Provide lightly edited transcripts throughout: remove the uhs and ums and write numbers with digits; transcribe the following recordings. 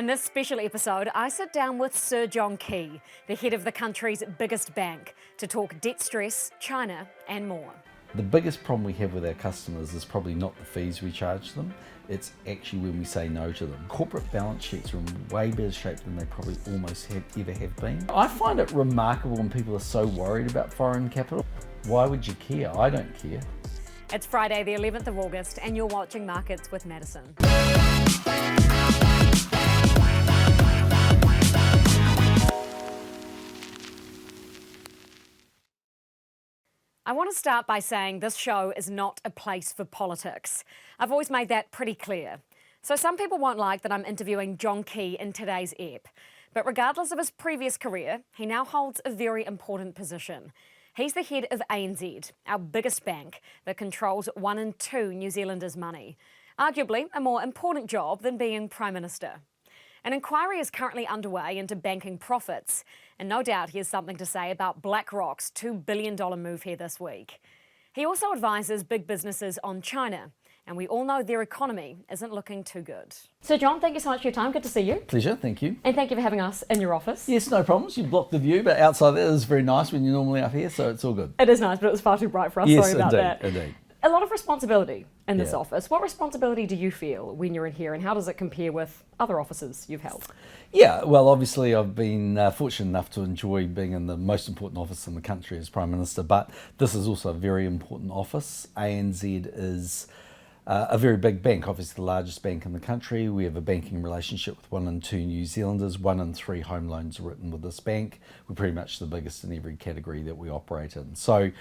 In this special episode, I sit down with Sir John Key, the head of the country's biggest bank, to talk debt stress, China and more. The biggest problem we have with our customers is probably not the fees we charge them, it's actually when we say no to them. Corporate balance sheets are in way better shape than they probably almost ever have been. I find it remarkable when people are so worried about foreign capital. Why would you care? I don't care. It's Friday the 11th of August and you're watching Markets with Madison. I want to start by saying this show is not a place for politics. I've always made that pretty clear. So some people won't like that I'm interviewing John Key in today's ep. But regardless of his previous career, he now holds a very important position. He's the head of ANZ, our biggest bank that controls 1 in 2 New Zealanders' money. Arguably a more important job than being Prime Minister. An inquiry is currently underway into banking profits, and no doubt he has something to say about BlackRock's $2 billion move here this week. He also advises big businesses on China, and we all know their economy isn't looking too good. So John, thank you so much for your time. Good to see you. Pleasure, thank you. And thank you for having us in your office. Yes, no problems. You blocked the view, but outside that is very nice when you're normally up here, so it's all good. It is nice, but it was far too bright for us. Yes, Sorry about that. Indeed. A lot of responsibility in this office. What responsibility do you feel when you're in here, and how does it compare with other offices you've held? Yeah, well, obviously I've been fortunate enough to enjoy being in the most important office in the country as Prime Minister, but this is also a very important office. ANZ is a very big bank, obviously the largest bank in the country. We have a banking relationship with 1 in 2 New Zealanders. 1 in 3 home loans are written with this bank. We're pretty much the biggest in every category that we operate in. So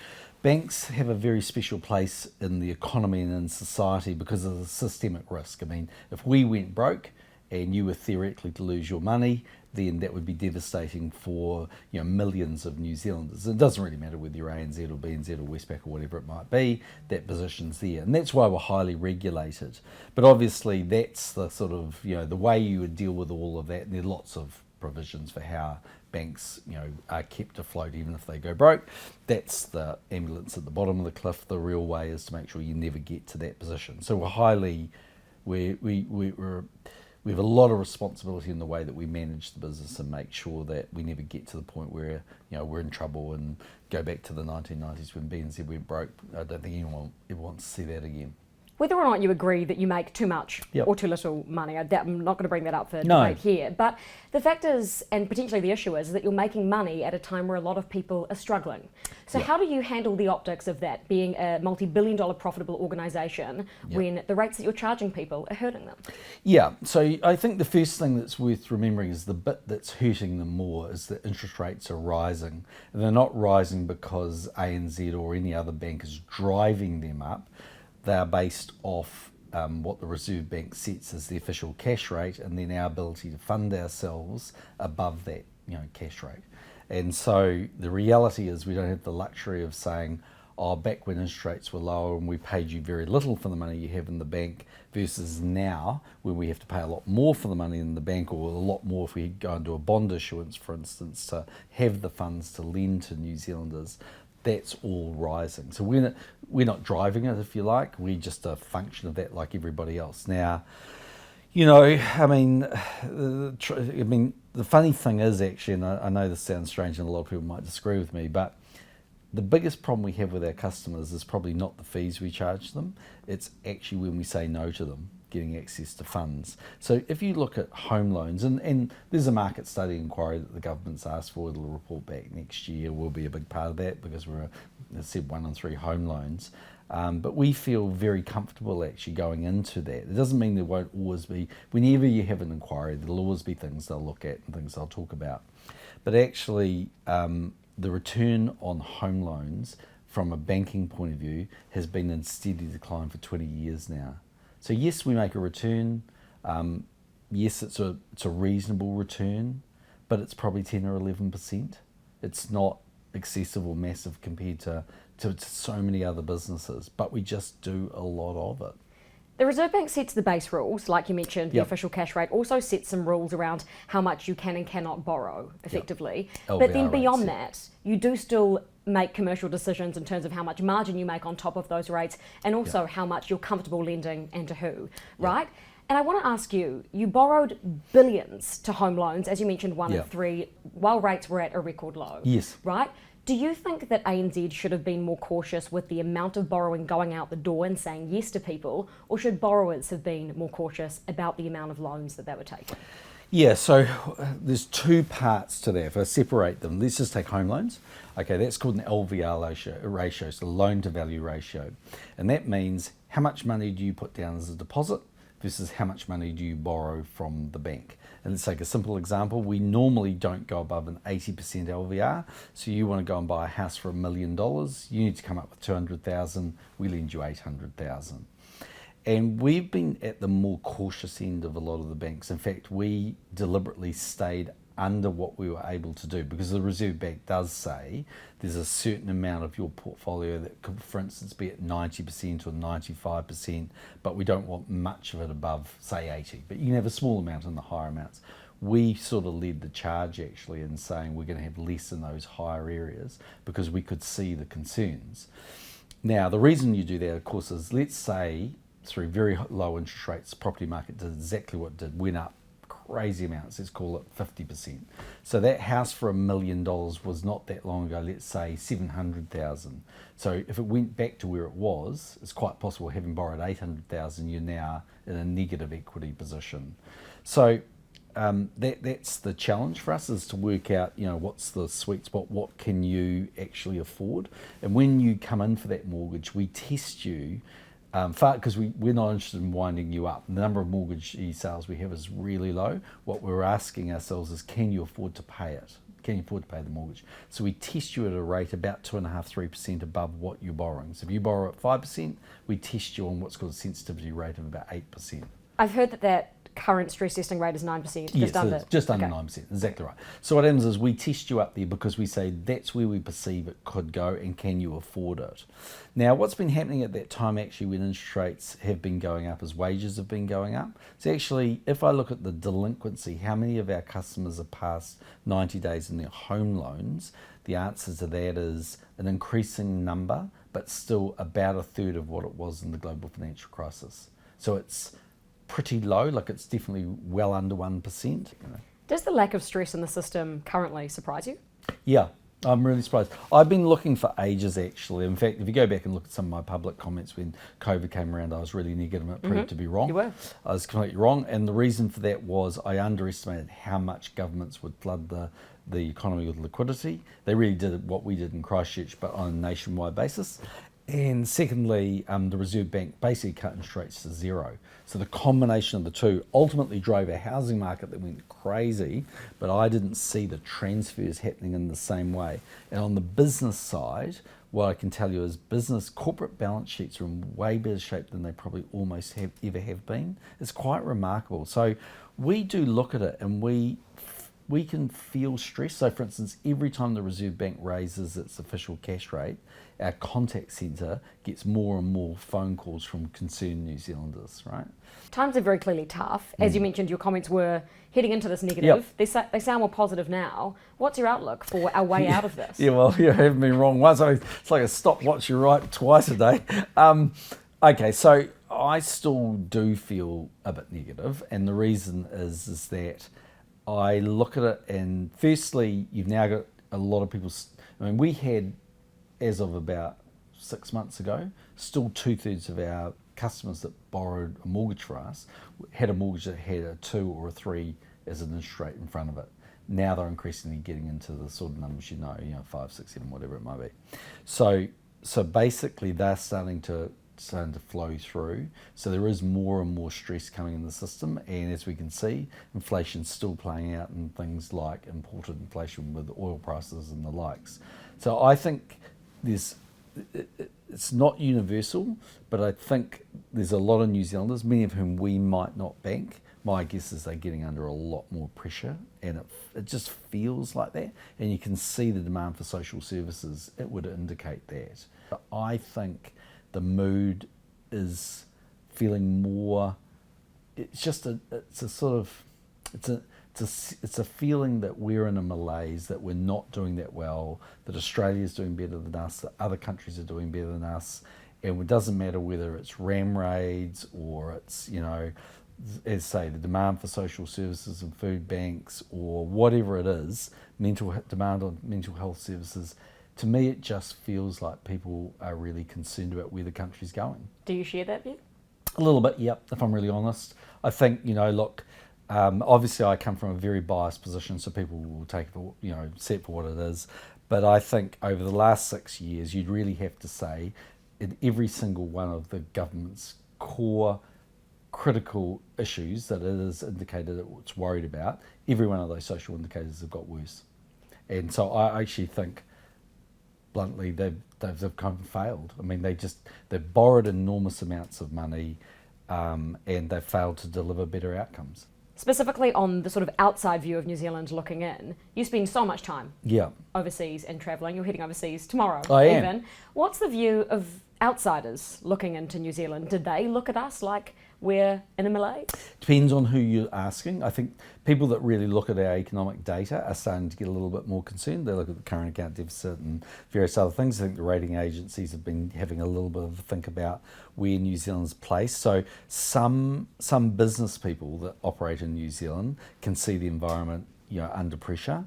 banks have a very special place in the economy and in society because of the systemic risk. I mean, if we went broke and you were theoretically to lose your money, then that would be devastating for millions of New Zealanders. It doesn't really matter whether you're ANZ or BNZ or Westpac or whatever it might be, that position's there. And that's why we're highly regulated. But obviously that's the sort of, the way you would deal with all of that. And there are lots of provisions for how banks, are kept afloat even if they go broke. That's the ambulance at the bottom of the cliff. The real way is to make sure you never get to that position. So we have a lot of responsibility in the way that we manage the business and make sure that we never get to the point where we're in trouble and go back to the 1990s when BNZ went broke. I don't think anyone ever wants to see that again. Whether or not you agree that you make too much or too little money, I'm not going to bring that up for No. debate here, but the fact is, and potentially the issue is, that you're making money at a time where a lot of people are struggling. So how do you handle the optics of that, being a multi-billion-dollar profitable organisation when the rates that you're charging people are hurting them? Yeah, so I think the first thing that's worth remembering is the bit that's hurting them more is that interest rates are rising. And they're not rising because ANZ or any other bank is driving them up. They are based off what the Reserve Bank sets as the official cash rate, and then our ability to fund ourselves above that, cash rate. And so the reality is we don't have the luxury of saying, back when interest rates were lower and we paid you very little for the money you have in the bank, versus now when we have to pay a lot more for the money in the bank, or a lot more if we go into a bond issuance, for instance, to have the funds to lend to New Zealanders. That's all rising. So we're not driving it, if you like. We're just a function of that, like everybody else. Now, the funny thing is actually, and I know this sounds strange and a lot of people might disagree with me, but the biggest problem we have with our customers is probably not the fees we charge them. It's actually when we say no to them getting access to funds. So if you look at home loans, and there's a market study inquiry that the government's asked for, it'll report back next year, will be a big part of that because we're, as I said, 1 in 3 home loans. But we feel very comfortable actually going into that. It doesn't mean there won't always be, whenever you have an inquiry, there'll always be things they'll look at and things they'll talk about. But actually, the return on home loans from a banking point of view has been in steady decline for 20 years now. So yes, we make a return. Yes, it's a reasonable return, but it's probably 10 or 11%. It's not excessive or massive compared to so many other businesses, but we just do a lot of it. The Reserve Bank sets the base rules, like you mentioned, the official cash rate, also sets some rules around how much you can and cannot borrow effectively. But then beyond that, you do still make commercial decisions in terms of how much margin you make on top of those rates, and also how much you're comfortable lending and to who, right? And I want to ask you, you borrowed billions to home loans, as you mentioned, one Yeah. of three, while rates were at a record low. Yes. Right? Do you think that ANZ should have been more cautious with the amount of borrowing going out the door and saying yes to people, or should borrowers have been more cautious about the amount of loans that they were taking? Yeah, so there's two parts to that. If I separate them, let's just take home loans. Okay, that's called an LVR ratio, so loan to value ratio. And that means how much money do you put down as a deposit versus how much money do you borrow from the bank. And let's take a simple example. We normally don't go above an 80% LVR. So you want to go and buy a house for $1 million, you need to come up with 200,000, we lend you 800,000. And we've been at the more cautious end of a lot of the banks. In fact, we deliberately stayed under what we were able to do because the Reserve Bank does say there's a certain amount of your portfolio that could, for instance, be at 90% or 95%, but we don't want much of it above, say, 80. But you can have a small amount in the higher amounts. We sort of led the charge actually in saying we're going to have less in those higher areas because we could see the concerns. Now, the reason you do that, of course, is let's say through very low interest rates, property market did exactly what it did, went up crazy amounts, let's call it 50%. So that house for $1 million was not that long ago, let's say 700,000. So if it went back to where it was, it's quite possible having borrowed 800,000, you're now in a negative equity position. So that's the challenge for us, is to work out, what's the sweet spot, what can you actually afford? And when you come in for that mortgage, we test you because we're not interested in winding you up. The number of mortgage sales we have is really low. What we're asking ourselves is, can you afford to pay it? Can you afford to pay the mortgage? So we test you at a rate about 2.5–3% above what you're borrowing. So if you borrow at 5%, we test you on what's called a sensitivity rate of about 8%. I've heard that current stress testing rate is 9%, Yes, under. it is, just under Okay. 9%, exactly right. So what happens is we test you up there because we say that's where we perceive it could go and can you afford it. Now, what's been happening at that time actually when interest rates have been going up is wages have been going up. So actually, if I look at the delinquency, how many of our customers are past 90 days in their home loans, the answer to that is an increasing number, but still about a third of what it was in the global financial crisis. So it's pretty low, like it's definitely well under 1%. Does the lack of stress in the system currently surprise you? Yeah, I'm really surprised. I've been looking for ages actually. In fact, if you go back and look at some of my public comments when COVID came around, I was really negative and it proved to be wrong. You were. I was completely wrong, and the reason for that was I underestimated how much governments would flood the economy with liquidity. They really did what we did in Christchurch, but on a nationwide basis. And secondly, the Reserve Bank basically cut interest rates to zero. So the combination of the two ultimately drove a housing market that went crazy, but I didn't see the transfers happening in the same way. And on the business side, what I can tell you is corporate balance sheets are in way better shape than they probably almost ever have been. It's quite remarkable. So we do look at it and we can feel stress. So for instance, every time the Reserve Bank raises its official cash rate, our contact centre gets more and more phone calls from concerned New Zealanders, right? Times are very clearly tough. As you mentioned, your comments were heading into this negative. Yep. They sound more positive now. What's your outlook for our way out of this? Yeah, well, you haven't been wrong once. It's like a stopwatch, you write twice a day. Okay, so I still do feel a bit negative, and the reason is that I look at it, and firstly, you've now got a lot of people. I mean, we had, as of about 6 months ago, still 2/3 of our customers that borrowed a mortgage for us had a mortgage that had a 2 or a 3 as an interest rate in front of it. Now they're increasingly getting into the sort of numbers 5, 6, 7, whatever it might be. So basically they're starting to flow through. So there is more and more stress coming in the system, and as we can see, inflation's still playing out in things like imported inflation with oil prices and the likes. So I think it's not universal, but I think there's a lot of New Zealanders, many of whom we might not bank. My guess is they're getting under a lot more pressure, and it just feels like that. And you can see the demand for social services, it would indicate that. But I think the mood is feeling more, it's a feeling that we're in a malaise, that we're not doing that well, that Australia's doing better than us, that other countries are doing better than us, and it doesn't matter whether it's ram raids or it's, as say, the demand for social services and food banks or whatever it is, demand on mental health services, to me it just feels like people are really concerned about where the country's going. Do you share that view? A little bit, yep, if I'm really honest. I think, look, obviously I come from a very biased position, so people will take it for, see it for what it is. But I think over the last 6 years, you'd really have to say in every single one of the government's core critical issues that it has indicated that it's worried about, every one of those social indicators have got worse. And so I actually think, bluntly, they've kind of failed. I mean, they've borrowed enormous amounts of money, and they've failed to deliver better outcomes. Specifically on the sort of outside view of New Zealand looking in, you spend so much time overseas and travelling. You're heading overseas tomorrow. I am. What's the view of outsiders looking into New Zealand? Did they look at us like we're in a malaise? Depends on who you're asking. I think people that really look at our economic data are starting to get a little bit more concerned. They look at the current account deficit and various other things. I think the rating agencies have been having a little bit of a think about where New Zealand's placed. So some business people that operate in New Zealand can see the environment under pressure.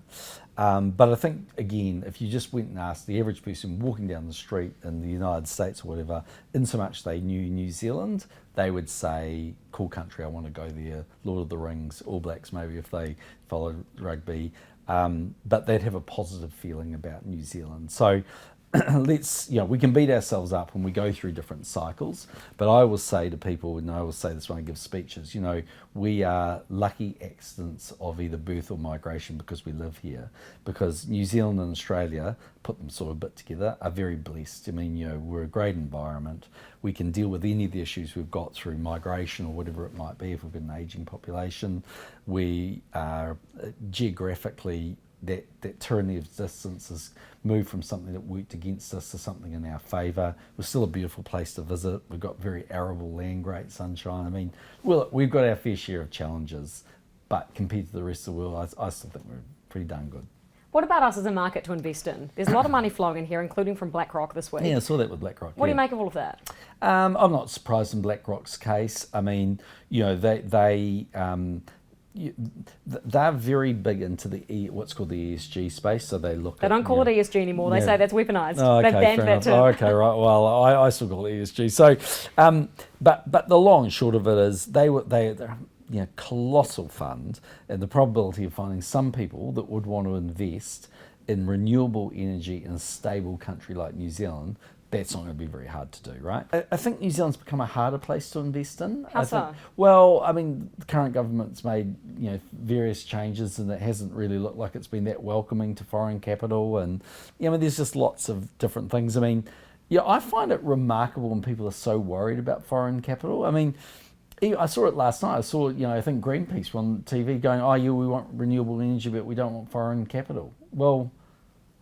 But I think, again, if you just went and asked the average person walking down the street in the United States or whatever, in so much they knew New Zealand, they would say, cool country, I want to go there, Lord of the Rings, All Blacks maybe if they follow rugby, but they'd have a positive feeling about New Zealand. So we can beat ourselves up when we go through different cycles, but I always say to people, and I always say this when I give speeches, we are lucky accidents of either birth or migration because we live here, because New Zealand and Australia, put them sort of a bit together, are very blessed. I mean, we're a great environment. We can deal with any of the issues we've got through migration or whatever it might be. If we've got an ageing population, we are geographically, that tyranny of distance has moved from something that worked against us to something in our favour. We're still a beautiful place to visit. We've got very arable land, great sunshine. I mean, we've got our fair share of challenges, but compared to the rest of the world, I still think we're pretty darn good. What about us as a market to invest in? There's a lot of money flowing in here, including from BlackRock this week. Yeah, I saw that with BlackRock. What do you make of all of that? I'm not surprised in BlackRock's case. I mean, they're very big into what's called the ESG space, so they look. They don't call it ESG anymore. They say that's weaponised. Oh, okay, they've banned that term. Oh, okay, right. Well, I still call it ESG. So, but the long and short of it is they're colossal fund, and the probability of finding some people that would want to invest in renewable energy in a stable country like New Zealand, that's not going to be very hard to do, right? I think New Zealand's become a harder place to invest in. How so? Well, I mean, the current government's made various changes, and it hasn't really looked like it's been that welcoming to foreign capital, and there's just lots of different things. I mean, I find it remarkable when people are so worried about foreign capital. I mean, I saw it last night. I saw, I think Greenpeace were on TV going, oh yeah, we want renewable energy, but we don't want foreign capital. Well,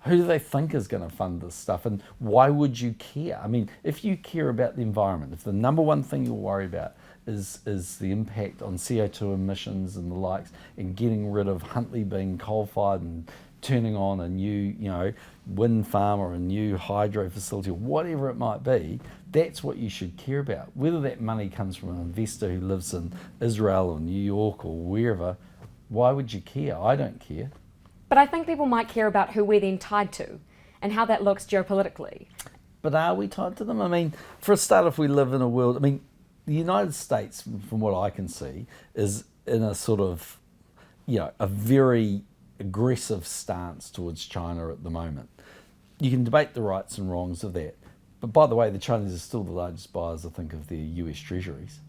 who do they think is going to fund this stuff, and why would you care? I mean, if you care about the environment, if the number one thing you're worried about is the impact on CO2 emissions and the likes, and getting rid of Huntly being coal-fired and turning on a new, wind farm or a new hydro facility or whatever it might be, that's what you should care about. Whether that money comes from an investor who lives in Israel or New York or wherever, why would you care? I don't care. But I think people might care about who we're then tied to and how that looks geopolitically. But are we tied to them? I mean, for a start, if we live in a world, I mean, the United States, from what I can see, is in a sort of, a very aggressive stance towards China at the moment. You can debate the rights and wrongs of that. But by the way, the Chinese are still the largest buyers, I think, of their US treasuries.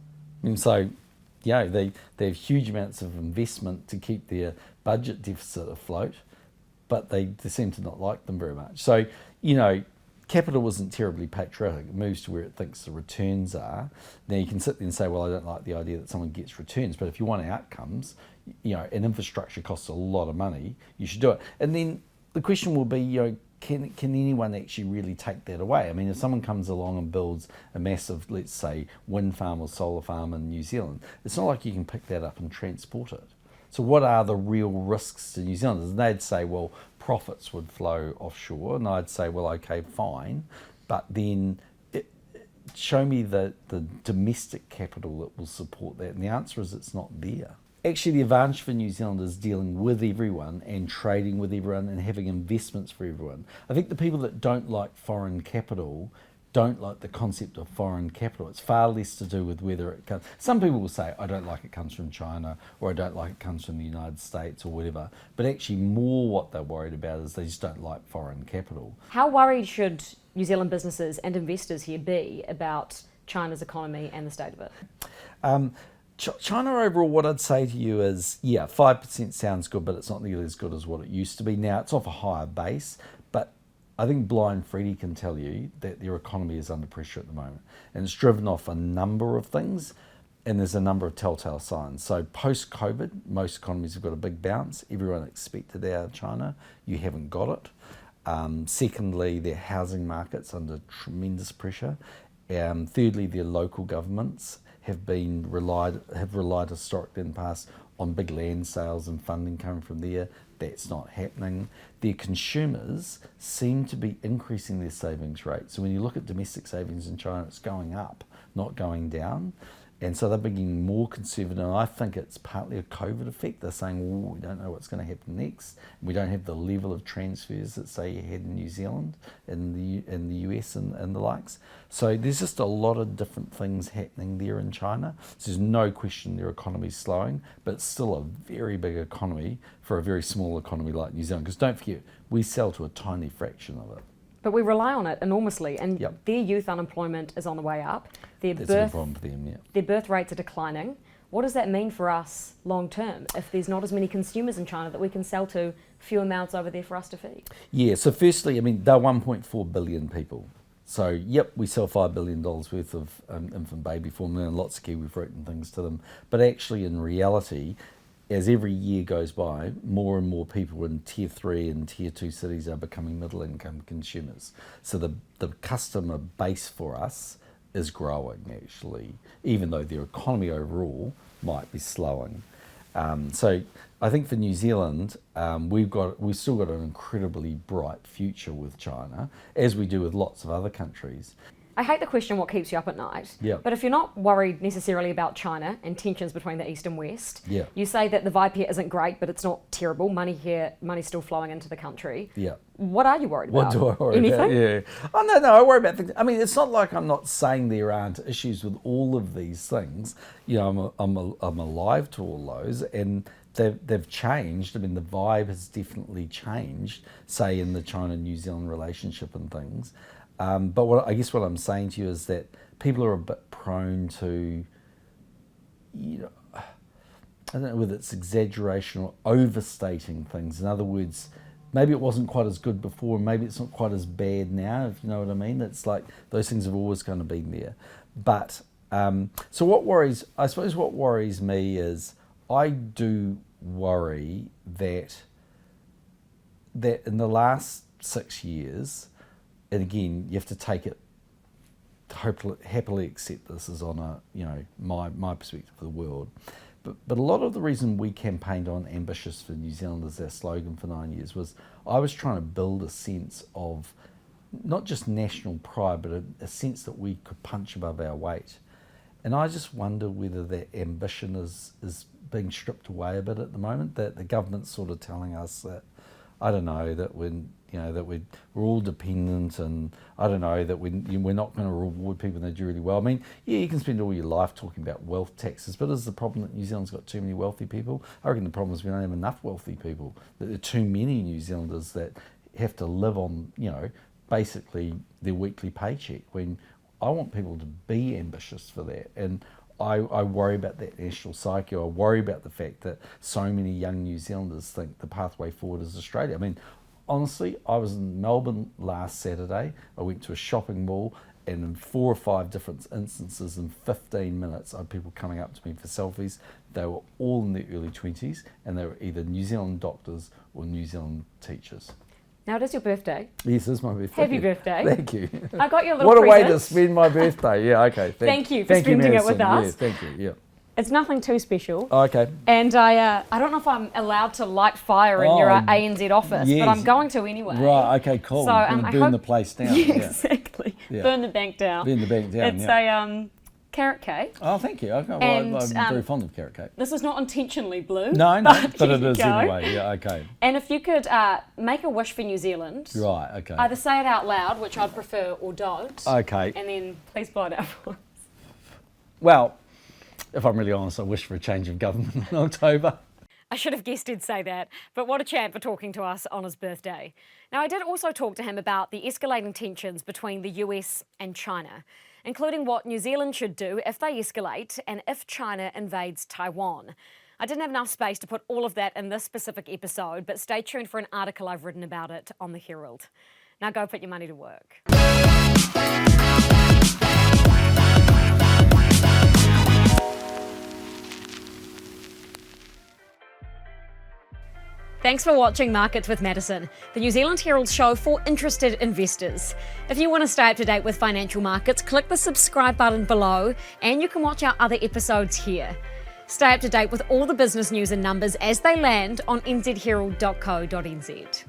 And so, they have huge amounts of investment to keep their budget deficit afloat, but they seem to not like them very much. So, capital isn't terribly patriotic. It moves to where it thinks the returns are. Now, you can sit there and say, well, I don't like the idea that someone gets returns, but if you want outcomes, and infrastructure costs a lot of money, you should do it. And then the question will be, can anyone actually really take that away? I mean, if someone comes along and builds a massive, let's say, wind farm or solar farm in New Zealand, it's not like you can pick that up and transport it. So what are the real risks to New Zealanders? And they'd say, well, profits would flow offshore. And I'd say, well, okay, fine. But then show me the domestic capital that will support that. And the answer is it's not there. Actually, the advantage for New Zealand is dealing with everyone and trading with everyone and having investments for everyone. I think the people that don't like foreign capital don't like the concept of foreign capital. It's far less to do with whether it comes. Some people will say, I don't like it comes from China, or I don't like it comes from the United States, or whatever. But actually, more what they're worried about is they just don't like foreign capital. How worried should New Zealand businesses and investors here be about China's economy and the state of it? China overall, what I'd say to you is, yeah, 5% sounds good, but it's not nearly as good as what it used to be. Now, it's off a higher base, but I think Blind Freddie can tell you that their economy is under pressure at the moment. And it's driven off a number of things, and there's a number of telltale signs. So post-COVID, most economies have got a big bounce. Everyone expected out of China. You haven't got it. Secondly, their housing market's under tremendous pressure. Thirdly, their local governments have relied historically in the past on big land sales and funding coming from there. That's not happening. Their consumers seem to be increasing their savings rate. So when you look at domestic savings in China, it's going up, not going down. And so they're being more conservative. And I think it's partly a COVID effect. They're saying, we don't know what's going to happen next. We don't have the level of transfers that, say, you had in New Zealand, in the US and the likes. So there's just a lot of different things happening there in China. So there's no question their economy's slowing, but it's still a very big economy for a very small economy like New Zealand. Because don't forget, we sell to a tiny fraction of it. But we rely on it enormously, and Yep. their youth unemployment is on the way up. That's a big problem for them, yeah. Their birth rates are declining. What does that mean for us long term if there's not as many consumers in China that we can sell to, fewer mouths over there for us to feed? Yeah, so firstly, I mean, they're 1.4 billion people. So, yep, we sell $5 billion worth of infant baby formula and lots of kiwi fruit and things to them. But actually, in reality, as every year goes by, more and more people in Tier 3 and Tier 2 cities are becoming middle-income consumers. So the customer base for us is growing, actually, even though their economy overall might be slowing. So I think for New Zealand, we've still got an incredibly bright future with China, as we do with lots of other countries. I hate the question, what keeps you up at night? Yeah. But if you're not worried necessarily about China and tensions between the East and West, Yeah. you say that the vibe here isn't great, but it's not terrible. Money's still flowing into the country. Yeah. What are you worried about? What do I worry Anything? about? Yeah. Oh, no, I worry about things. I mean, it's not like I'm not saying there aren't issues with all of these things. You know, I'm alive to all those, and they've changed. I mean, the vibe has definitely changed, say, in the China-New Zealand relationship and things. But what I'm saying to you is that people are a bit prone to, you know, I don't know whether it's exaggeration or overstating things. In other words, maybe it wasn't quite as good before, maybe it's not quite as bad now, if you know what I mean. It's like those things have always kind of been there. But, so I suppose what worries me is I do worry that in the last 6 years, and again, you have to take it, happily accept this as on a, you know, my perspective of the world. But a lot of the reason we campaigned on Ambitious for New Zealand as our slogan for 9 years was I was trying to build a sense of not just national pride, but a sense that we could punch above our weight. And I just wonder whether that ambition is being stripped away a bit at the moment, that the government's sort of telling us that, I don't know, that we're all dependent, and I don't know, that we're not going to reward people that do really well. I mean, yeah, you can spend all your life talking about wealth taxes, but is the problem that New Zealand's got too many wealthy people? I reckon the problem is we don't have enough wealthy people, that there are too many New Zealanders that have to live on, you know, basically their weekly paycheck, when I want people to be ambitious for that. And I worry about that national psyche. I worry about the fact that so many young New Zealanders think the pathway forward is Australia. I mean, honestly, I was in Melbourne last Saturday. I went to a shopping mall, and in 4 or 5 different instances in 15 minutes, I had people coming up to me for selfies. They were all in their early 20s, and they were either New Zealand doctors or New Zealand teachers. Now, it is your birthday. Yes, it's my birthday. Happy birthday. Thank you. I got you a little What a present. way to spend my birthday. Yeah, okay. Thank you for spending it with Madison. us. Yeah, thank you, yeah. It's nothing too special. Oh, okay. And I don't know if I'm allowed to light fire in your ANZ office, yes. but I'm going to anyway. Right, okay, cool. So, You're going I to burn hope- the place down. Yeah, Yeah. exactly. Burn the bank down. Burn the bank down, It's yeah. a carrot cake. Oh, thank you. And, I'm very fond of carrot cake. This is not intentionally blue. No, but here it you is go. anyway. Yeah, okay. And if you could make a wish for New Zealand, Right, okay. either say it out loud, which I'd prefer, or don't. Okay. And then please blow it out for us. Well, if I'm really honest, I wish for a change of government in October. I should have guessed he'd say that, but what a champ for talking to us on his birthday. Now, I did also talk to him about the escalating tensions between the US and China, including what New Zealand should do if they escalate and if China invades Taiwan. I didn't have enough space to put all of that in this specific episode, but stay tuned for an article I've written about it on the Herald. Now go put your money to work. Thanks for watching Markets with Madison, the New Zealand Herald show for interested investors. If you want to stay up to date with financial markets, click the subscribe button below and you can watch our other episodes here. Stay up to date with all the business news and numbers as they land on nzherald.co.nz.